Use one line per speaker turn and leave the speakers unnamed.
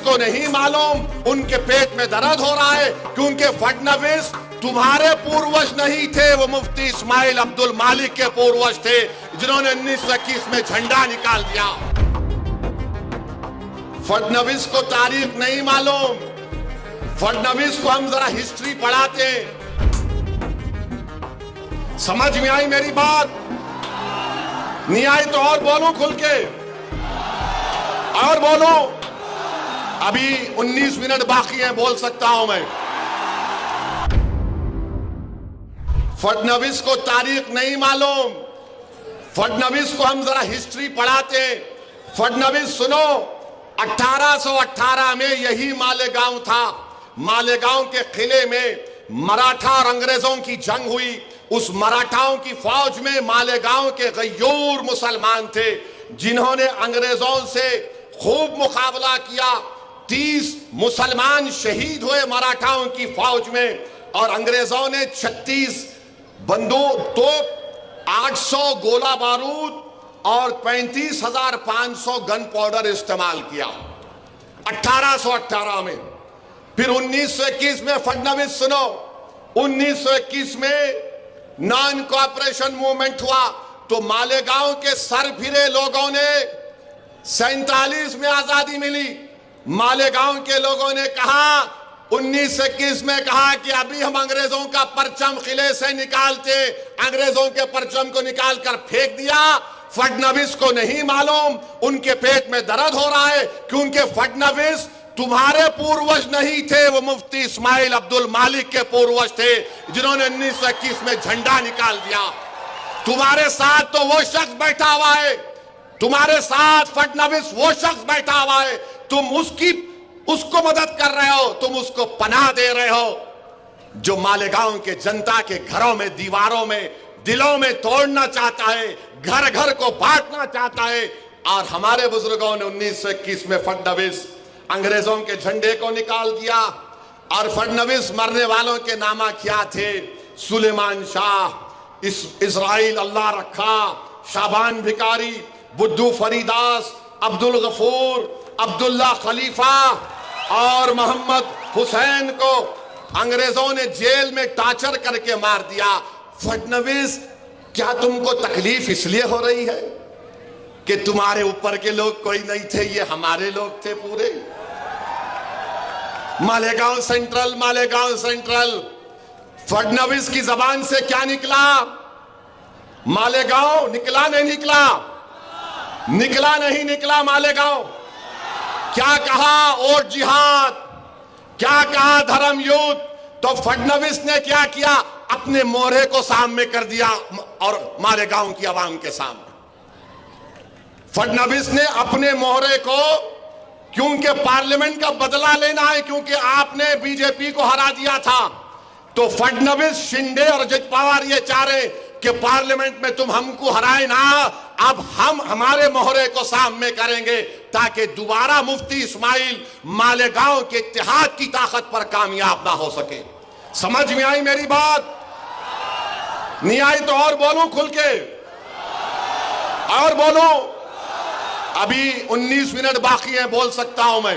को नहीं मालूम उनके पेट में दर्द हो रहा है, क्योंकि फडणवीस तुम्हारे पूर्वज नहीं थे, वो मुफ्ती इस्माइल अब्दुल मालिक के पूर्वज थे, जिन्होंने 1921 में झंडा निकाल दिया। फडणवीस को तारीख नहीं मालूम, फडणवीस को हम जरा हिस्ट्री पढ़ाते हैं। समझ में आई मेरी बात? नहीं आई तो और बोलो खुल के, और बोलो। अभी 19 मिनट बाकी है, बोल सकता हूं मैं। फडणवीस को तारीख नहीं मालूम, फडणवीस को हम जरा हिस्ट्री पढ़ाते हैं। फडणवीस सुनो, 1818 में यही मालेगांव था। मालेगांव के किले में मराठा और अंग्रेजों की जंग हुई। उस मराठाओं की फौज में मालेगांव के गय्यूर मुसलमान थे, जिन्होंने अंग्रेजों से खूब मुकाबला किया। 30 मुसलमान शहीद हुए मराठाओं की फौज में, और अंग्रेजों ने 36 बंदूक, तोप, 800 गोला बारूद और 35,500 गन पाउडर इस्तेमाल किया 1818 में। फिर 1921 में फडणवीस सुनो, 1921 में नॉन कोऑपरेशन मूवमेंट हुआ, तो मालेगांव के सरफिरे लोगों ने 47 में आजादी मिली। मालेगांव के लोगों ने कहा, 1921 में कहा कि अभी हम अंग्रेजों का परचम किले से निकालते, अंग्रेजों के परचम को निकालकर फेंक दिया। फडणवीस को नहीं मालूम उनके पेट में दर्द हो रहा है, क्योंकि फडणवीस तुम्हारे पूर्वज नहीं थे, वो मुफ्ती इस्माइल अब्दुल मालिक के पूर्वज थे, जिन्होंने 1921 में झंडा निकाल दिया। तुम्हारे साथ तो वो शख्स बैठा हुआ है, तुम्हारे साथ फडणवीस वो शख्स बैठा हुआ है, तुम उसको मदद कर रहे हो, तुम उसको पनाह दे रहे हो, जो मालेगांव के जनता के घरों में, दीवारों में, दिलों में तोड़ना चाहता है, घर घर को बांटना चाहता है। और हमारे बुजुर्गों ने 1921 में फडणवीस अंग्रेजों के झंडे को निकाल दिया। और फडणवीस मरने वालों के नामा क्या थे? सुलेमान शाह, इस्राइल अल्लाह रखा, शाबान भिकारी, बुद्धू फरीदास, अब्दुल गफूर, अब्दुल्ला खलीफा और मोहम्मद हुसैन को अंग्रेजों ने जेल में टार्चर करके मार दिया। फडणवीस, क्या तुमको तकलीफ इसलिए हो रही है कि तुम्हारे ऊपर के लोग कोई नहीं थे, ये हमारे लोग थे पूरे? मालेगांव सेंट्रल, मालेगांव सेंट्रल, फडणवीस की जबान से क्या निकला? मालेगांव निकला नहीं निकला? निकला नहीं निकला मालेगांव? क्या कहा? और जिहाद, क्या कहा? धर्म युद्ध। तो फडणवीस ने क्या किया? अपने मोहरे को सामने कर दिया और मालेगांव की आवाम के सामने फडणवीस ने अपने मोहरे को, क्योंकि पार्लियामेंट का बदला लेना है, क्योंकि आपने बीजेपी को हरा दिया था, तो फडणवीस, शिंदे और अजित पवार ये चाह रहे कि पार्लियामेंट में तुम हमको हराए ना, अब हम हमारे मोहरे को सामने करेंगे, ताकि दोबारा मुफ्ती इस्माइल मालेगांव के इत्तेहाद की ताकत पर कामयाब ना हो सके। समझ में आई मेरी बात? नहीं आई तो और बोलूं खुल के, और बोलूं। अभी 19 मिनट बाकी है, बोल सकता हूं मैं।